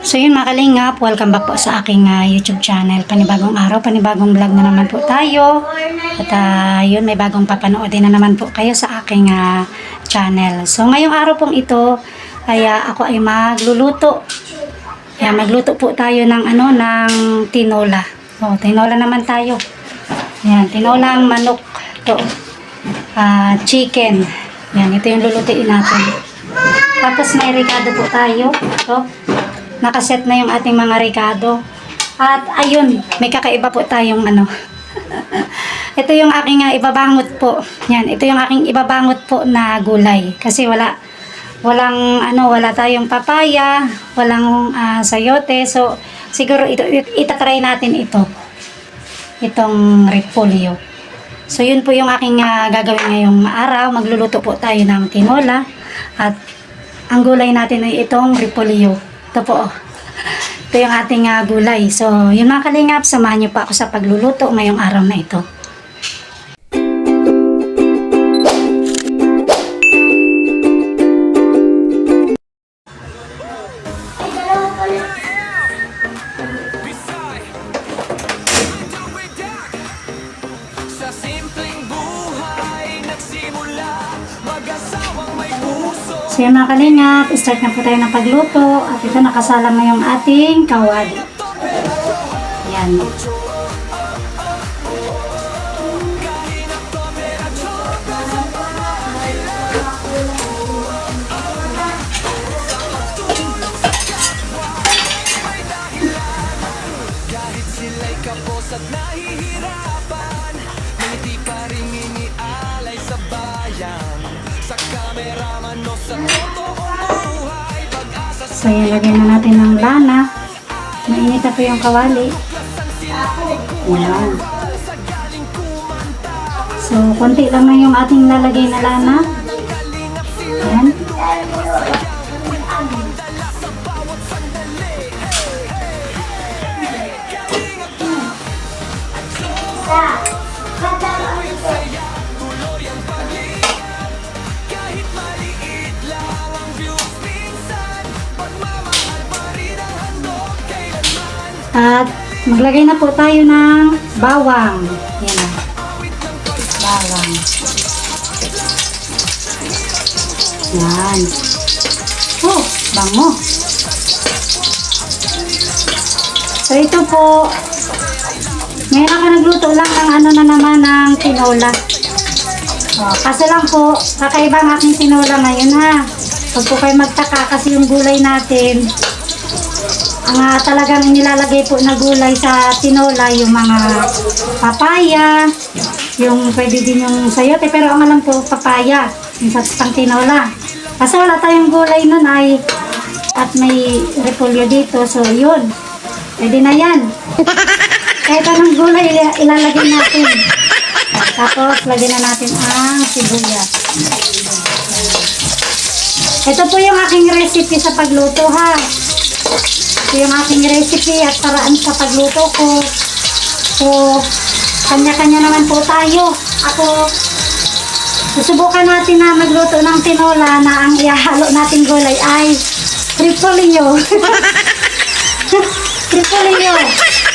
So yun mga kalingap, welcome back po sa aking YouTube channel. Panibagong araw, panibagong vlog na naman po tayo. At yun, may bagong papanoodin na naman po kayo sa aking channel. So ngayong araw pong ito, ay ako ay magluluto. Magluto po tayo ng ng tinola. Tinola naman tayo. Yan, tinolang manok to. Chicken. Yan, ito yung lulutuin natin. Tapos may ricado po tayo. So, nakaset na yung ating mga ricado. At ayun, may kakaiba po tayong ito yung aking ibabangot po. Yan, ito yung aking ibabangot po na gulay. Kasi wala tayong papaya, walang sayote. So, siguro itatry natin ito. Itong repolyo. So, yun po yung aking gagawin ngayong araw. Magluluto po tayo ng tinola. At ang gulay natin ay itong repolyo. Ito po. Ito yung ating gulay. So, yun mga kalingap, samahan niyo pa ako sa pagluluto ngayong araw na ito. So yun mga kalingap, start na po tayo ng pagluto. At ito nakasalang na yung ating kawali. Yan. So, ilagay na natin ng lana. Mainit na po yung kawali. Ayan. So, konti lang na yung ating lalagay na lana. Ayan. At maglagay na po tayo ng bawang. Yan na. Bawang. Yan. Oh, bango. So ito po, ngayon ako nagluto lang ng na naman ng tinola. Kasi lang po, kakaiba ang aking tinola ngayon ha. Huwag po kayo magtaka kasi yung gulay natin, ang talagang nilalagay po na gulay sa tinola, yung mga papaya, yung pwede din yung sayote, pero ang alam ko papaya, yung sa tinola. Kasi wala tayong gulay nun ay, at may repolyo dito, so yun, pwede na yan. Kahit anong gulay ilalagay natin. Tapos lagyan na natin ang sibuyas. Ito po yung aking recipe sa pagluto ha. Ito yung aking recipe at paraan sa pagluto ko. So, kanya-kanya naman po tayo. Ako, susubukan natin na magluto ng tinola na ang ihalo natin gulay ay repolyo. Repolyo.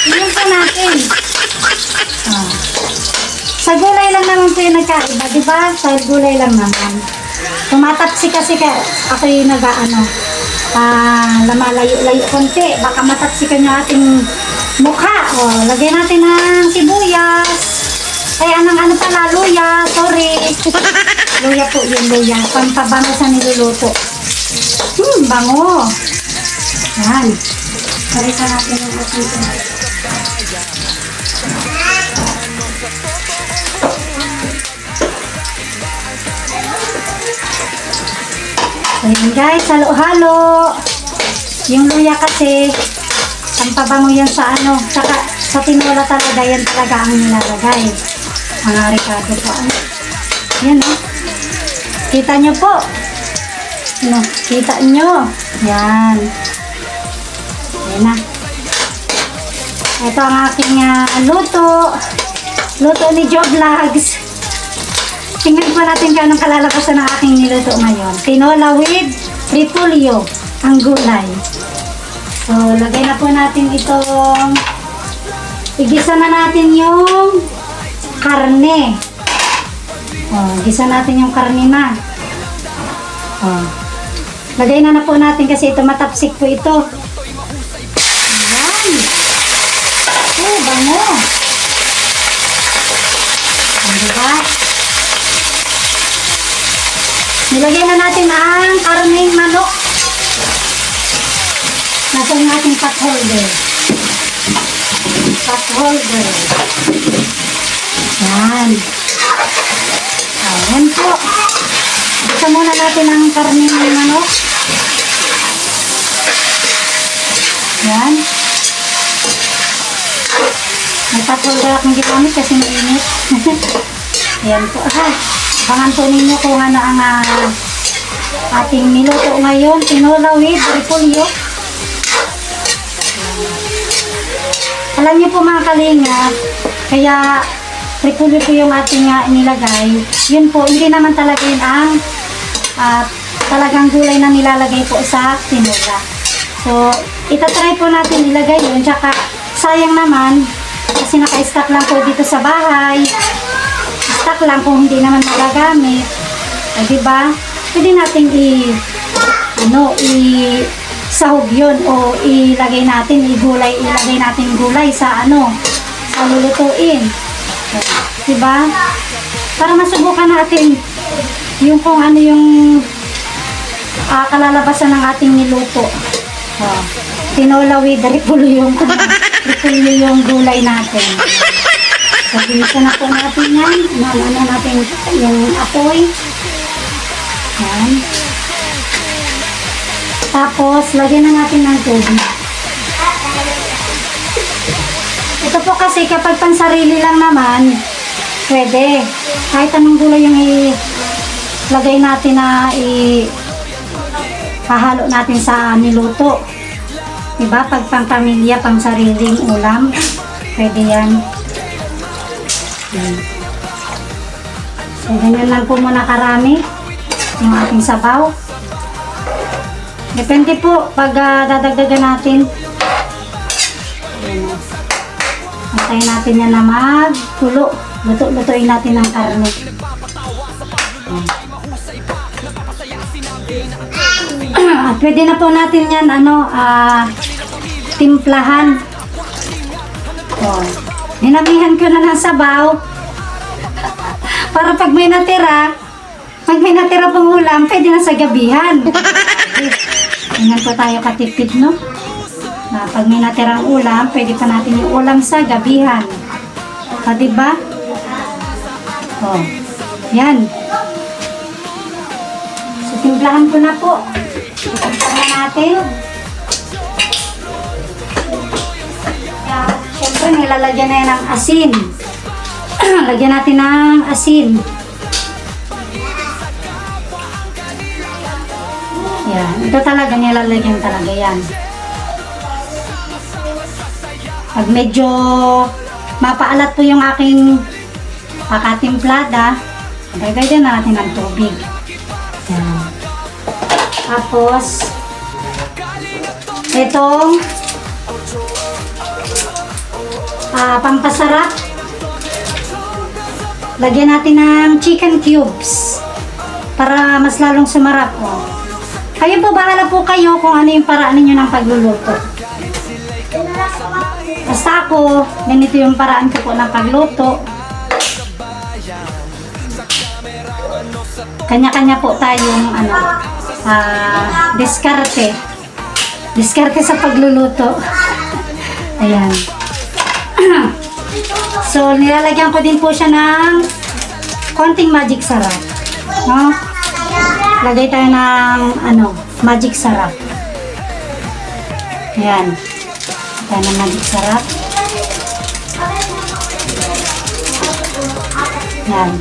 Yun po natin. Sa gulay lang naman po yung nagkaiba, diba? Sa gulay lang naman. Tumatapsi kasi ako yung lamalayo-layo konti. Baka matapsikan yung ating mukha. Lagyan natin ng sibuyas. Ay, pala, luya. Sorry. Luya po yung luya. Pampabango sa niluluto. Bango. Yan. Sarita natin yung ating. Ayan guys, halo-halo. Yung luya kasi, ang pabango yan sa saka sa tinola talaga, yan talaga ang nilalagay. Mga ricado po. Yan Kita nyo po. Kita nyo. Yan. Yan na. Ito ang aking luto. Luto ni Joe Vlogs. Tingnan po natin kung anong kalalabasan ng aking niluto ngayon. Tinola with repolyo, ang gulay. So, lagay na po natin itong igisa na natin yung karne. Oh, gisa natin yung karne na. Oh. Lagay na po natin kasi ito matapsik po ito. Ayan. Oh, bango. Diba? Nilagay na natin ang karneng manok. Nasa yung ating pot holder. Pot holder. Yan. Ayan po. Gusto muna natin ang karneng manok. Yan. May pot holder akong ginamit kasi mainit. Ayan po. Abangan po ninyo kung ano ang ating niluto ngayon. Tinola with repolyo. Alam niyo po mga kalingap, kaya repolyo po yung ating inilagay. Yun po, hindi naman talaga yun ang talagang gulay na nilalagay po sa tinola. So, itatry po natin ilagay yun. Tsaka, sayang naman, kasi naka-stock lang po dito sa bahay. Stock lang kung hindi naman magagamit. Ay, diba? Pwede natin sahog yun o ilagay natin, ilagay natin gulay sa sa lulutuin. Diba? Para masubukan natin yung kung ano yung kalalabasan ng ating niluto. Tinola with repolyo yung gulay natin. So, binisa na po natin yan. Ano natin yung apoy. Yan. Tapos, lagyan na natin ng tubig. Ito po kasi kapag pansarili lang naman, pwede. Kahit anong gulay yung ilagay natin na hahalo natin sa niluto. Diba? Pag pang pamilya, pang sariling ulam, pwede yan. So, ganyan lang po muna karami yung ating sabaw. Depende po pag dadagdagan natin. Antayin natin yan na magkulo. Lutuin natin ang karne. At pwede na po natin yan timplahan. Dinamihan ko na ng sabaw. Para pag may natira pang ulam, pwede na sa gabihan. Ganyan po tayo katipid, no? Na pag may natirang ulam, pwede pa natin yung ulam sa gabihan. Diba? Yan. So, timplahan ko na po. Timplahan natin. Siyempre, nilalagyan na yan ng asin. Lagyan natin ng asin. Yan. Ito talaga, nilalagyan talaga yan. Pag medyo mapaalat po yung aking pakatimplada, dagdagan na natin ng tubig. Yan. Tapos, itong pampasarap, lagyan natin ng chicken cubes para mas lalong sumarap. Kayo po, bahala po kayo kung ano yung paraan ninyo ng pagluluto. Basta ako, ganito yung paraan ko po ng pagluto. Kanya-kanya po tayong diskarte. Diskarte sa pagluluto. Ayan. So, nilalagyan ko din po siya ng konting magic sarap. No? Lagay tayo ng magic sarap. Ayan. Tayo ng magic sarap. Ayan.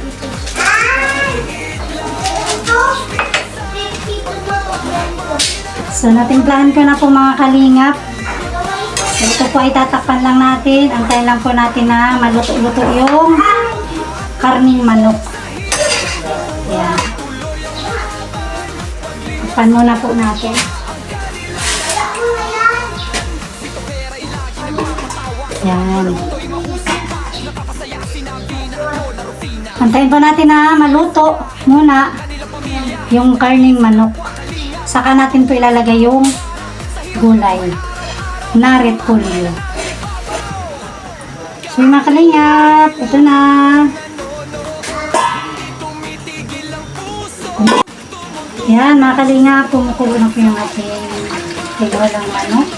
So, natimplahan ko na po mga kalingap. Ito po ay tatakpan lang natin. Antayin lang po natin na maluto-luto yung karning manok. Ayan. Takpan muna po natin. Yan. Antayin pa natin na maluto muna yung karning manok. Saka natin po ilalagay yung gulay na repolyo. So yung mga kalingap, ito na. Yan mga kalingap, kumukulo na po yung ating tinolang manok.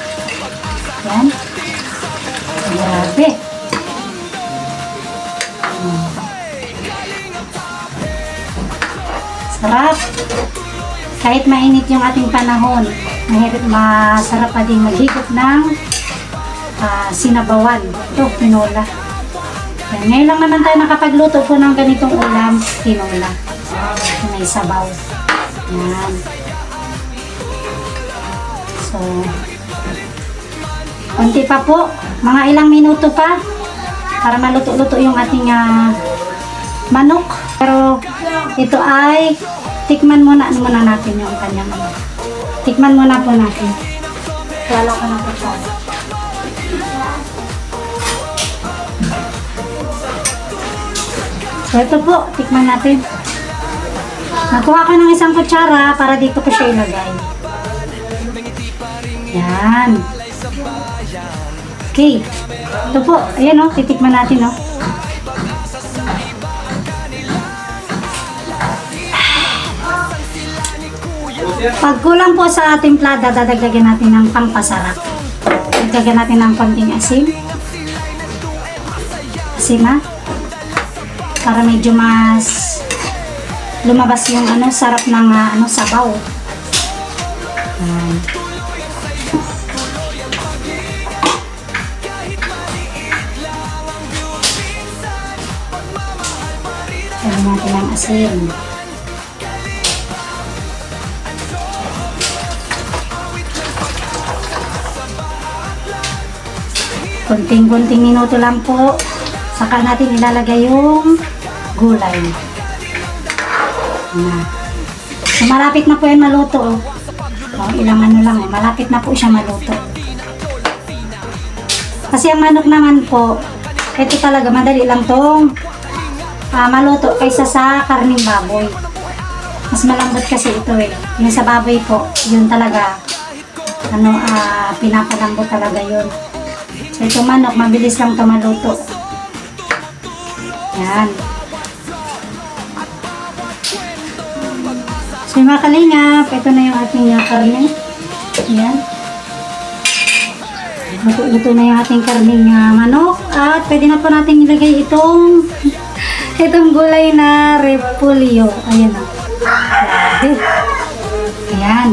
Yan. Grabe. Sarap. Kahit mainit yung ating panahon, masarap pa din maghigop ng sinabawan. Ito, tinola. Yan. Ngayon lang naman tayo nakapagluto po ng ganitong ulam, tinola. May sabaw. Yan. So, konti pa po. Mga ilang minuto pa para maluto-luto yung ating manok. Pero ito ay tikman muna natin yung kanyang tikman muna po natin. Wala ka na po siya. So ito po, tikman natin. Nakuha ko ng isang kutsara para dito ko siya ilagay. Yan. Okay. Ito po, ayan o, titikman natin o. Pag kulang po sa timplada, dadagdagan natin ng pampasarap. Dadagdagan natin ng konting asin. Asin na. Para medyo mas lumabas yung sarap ng sabaw. Lagyan natin ang asin. Kunting-kunting minuto lang po. Saka natin ilalagay yung gulay. So, malapit na po yan maluto. Ilang lang. Malapit na po siya maluto. Kasi ang manok naman po, ito talaga madali lang tong maluto kaysa sa karning baboy. Mas malambot kasi ito eh. Yung sa baboy po, yun talaga pinapalambot talaga yun. So ito manok, mabilis lang ito maluto. Yan. So yung mga kalingap, ito na yung ating karne. Yan. Luto na yung ating karning manok. At pwede na po natin ilagay itong gulay na repolyo. Ayan o. Ayan.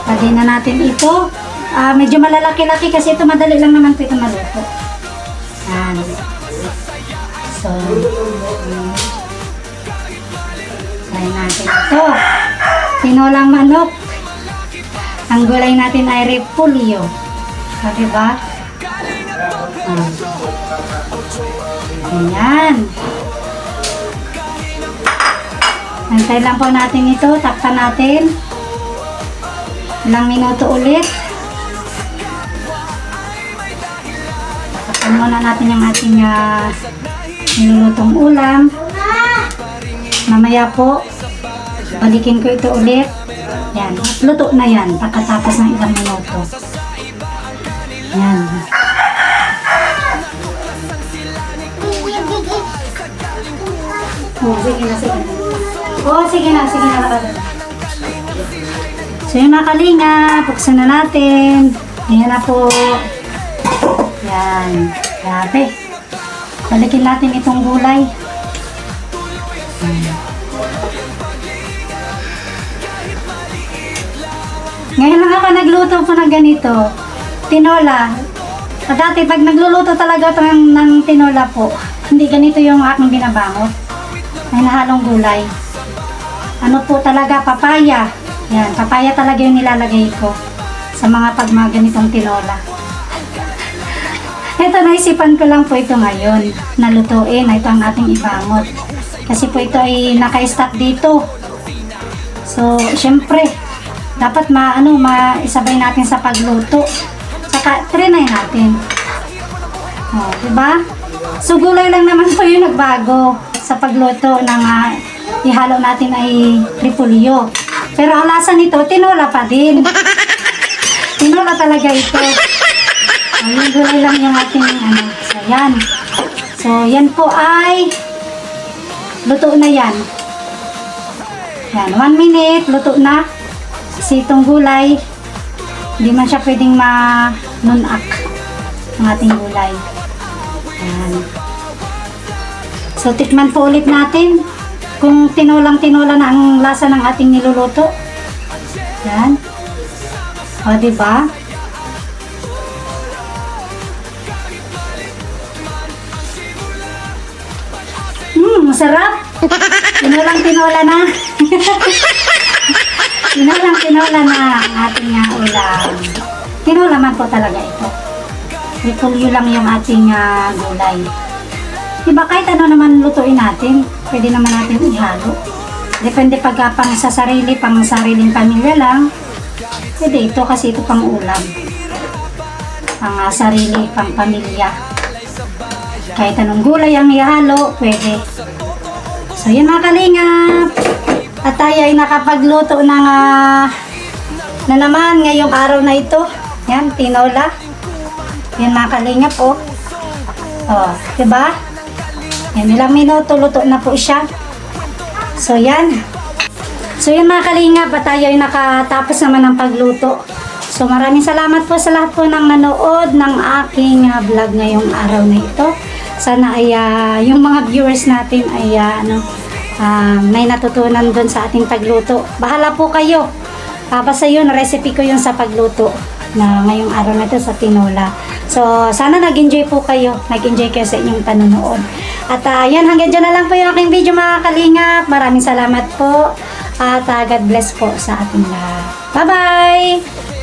Pwede na natin ito. Medyo malalaki-laki kasi ito madali lang naman ito maluto. Ayan. So, try natin ito. Tinolang manok. Ang gulay natin ay repolyo. Diba? Ayan. Antay lang po natin ito. Takpan natin. Ilang minuto ulit. Takpan muna natin yung ating nilulutong ulam. Mamaya po, balikin ko ito ulit. Yan. Luto na yan. Pagkatapos ng ilang minuto. Yan. Oh, sige na, sige na. Oh, sige na, sige na. So, yung mga kalinga, buksan na natin. Ayan na po. Yan. Grabe. Balikin natin itong gulay. Ngayon lang ako nagluto po ng ganito. Tinola. Dati, pag nagluluto talaga ito ng tinola po, hindi ganito yung aking binabangot. May nahalong gulay. Ano po talaga, papaya. Yan, papaya talaga yung nilalagay ko sa mga ganitong tinola. Ito, naisipan ko lang po ito ngayon. Nalutuin. Ito ang ating ibangot. Kasi po ito ay naka-stop dito. So, syempre, dapat maisabay natin sa pagluto. Saka, trinay natin. Oh, diba? So, gulay lang naman po yung nagbago sa pagluto ng ihalo natin ay repolyo. Pero ang lasa nito, tinola pa din. Tinola talaga ito. Oh, yung gulay lang yung ating So, yan. So, yan po ay luto na yan. Yan, 1 minute, luto na. Kasi itong gulay, hindi man siya pwedeng ma-nunak ang ating gulay. Yan. So, tikman po ulit natin kung tinolang-tinola na ang lasa ng ating niluluto. Yan. O, diba? Masarap. Tinolang-tinola na. Tinolang-tinola na ang ating ulam. Tinola man po talaga ito. Repolyo lang yung ating gulay. Diba kahit ano naman lutuin natin, pwede naman natin ihalo. Depende pagka pang sa sarili, pang sariling pamilya lang. Pwede ito kasi ito pang ulam. Pang sarili, pang pamilya. Kahit anong gulay ang ihalo, pwede. So yun mga kalingap. At tayo ay nakapagluto ng na naman ngayong araw na ito. Yan, tinola. Yan mga kalingap, oh. Oh, diba? Yan, ilang minuto, luto na po siya. So, yan. So, yan mga kalingap, at tayo ay nakatapos naman ng pagluto. So, maraming salamat po sa lahat po ng nanood ng aking vlog ngayong araw na ito. Sana ay yung mga viewers natin ay may natutunan doon sa ating pagluto. Bahala po kayo. Basta yun, recipe ko yun sa pagluto na ngayong araw na ito sa tinola. So, sana nag-enjoy po kayo. Nag-enjoy kayo sa inyong panonood. At yan, hanggang dyan na lang po yung aking video mga kalingap. Maraming salamat po. At God bless po sa ating lahat. Bye-bye!